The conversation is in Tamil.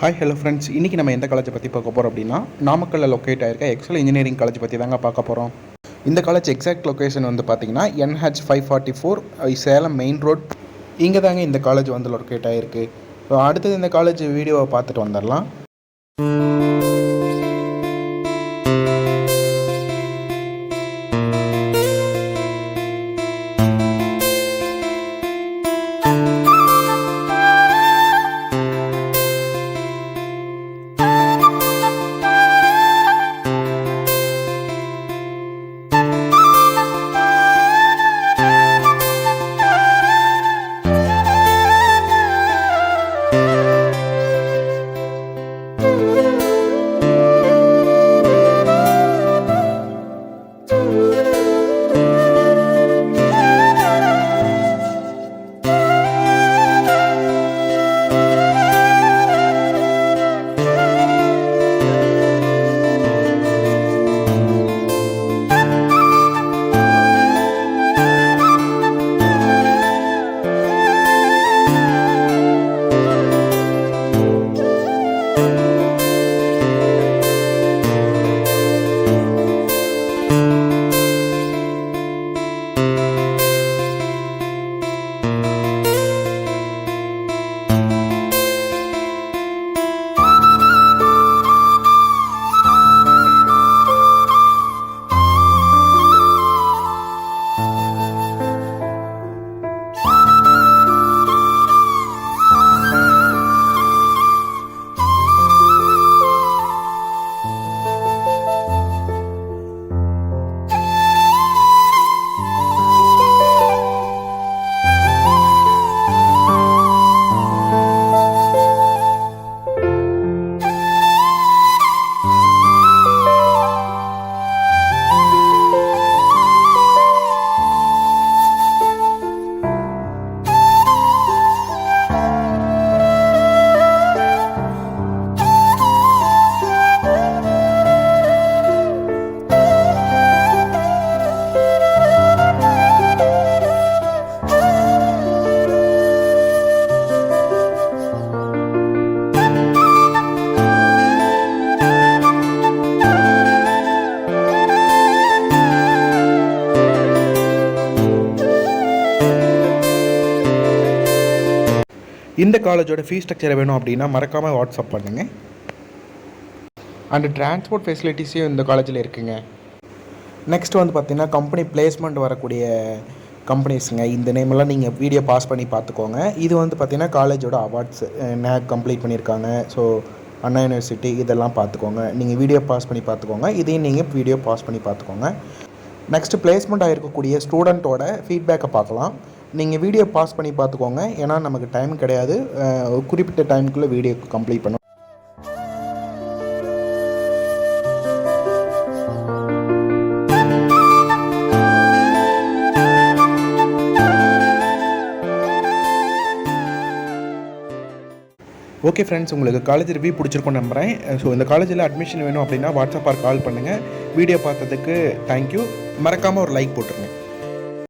ஹாய் ஹலோ ஃப்ரெண்ட்ஸ், இன்றைக்கி நம்ம எந்த காலேஜை பற்றி பார்க்க போகிறோம் அப்படின்னா, நாமக்கல்லில் லொக்கேட் ஆகிருக்க எக்ஸல் இன்ஜினியரிங் காலேஜ் பற்றி தாங்க பார்க்க போகிறோம். இந்த காலேஜ் எக்ஸாக்ட் லொக்கேஷன் வந்து பார்த்திங்கன்னா NH544 சேலம் மெயின் ரோட். இங்கே தாங்க இந்த காலேஜ் வந்து லொக்கேட் ஆகிருக்கு. ஸோ அடுத்தது இந்த காலேஜ் வீடியோவை பார்த்துட்டு வந்துடலாம். இந்த காலேஜோட ஃபீஸ் ஸ்ட்ரக்சர் வேணும் அப்படின்னா மறக்காமல் வாட்ஸ்அப் பண்ணுங்கள். அண்டு டிரான்ஸ்போர்ட் ஃபெசிலிட்டிஸையும் இந்த காலேஜில் இருக்குங்க. நெக்ஸ்ட் வந்து பார்த்திங்கன்னா கம்பெனி பிளேஸ்மெண்ட் வரக்கூடிய கம்பெனிஸுங்க. இந்த நேமெல்லாம் நீங்கள் வீடியோ பாஸ் பண்ணி பார்த்துக்கோங்க. இது வந்து பார்த்திங்கன்னா காலேஜோட அவார்ட்ஸ் நேக் கம்ப்ளீட் பண்ணியிருக்காங்க. ஸோ அண்ணா யூனிவர்சிட்டி இதெல்லாம் பார்த்துக்கோங்க. நீங்கள் வீடியோ பாஸ் பண்ணி பார்த்துக்கோங்க. இதையும் நீங்கள் வீடியோ பாஸ் பண்ணி பார்த்துக்கோங்க. நெக்ஸ்ட்டு பிளேஸ்மெண்ட் ஆகிருக்கக்கூடிய ஸ்டூடெண்ட்டோட ஃபீட்பேக்கை பார்க்கலாம். நீங்கள் வீடியோ பாஸ் பண்ணி பார்த்துக்கோங்க. ஏன்னா நமக்கு டைம் கிடையாது, குறிப்பிட்ட டைமுக்குள்ளே வீடியோ கம்ப்ளீட் பண்ணும். ஓகே ஃப்ரெண்ட்ஸ், உங்களுக்கு காலேஜ் ரிவ்யூ பிடிச்சிருக்கோன்னு நம்புகிறேன். ஸோ இந்த காலேஜில் அட்மிஷன் வேணும் அப்படின்னா வாட்ஸ்அப் கால் பண்ணுங்கள். வீடியோ பார்த்ததுக்கு தேங்க்யூ. மறக்காமல் ஒரு லைக் போட்டுருங்க.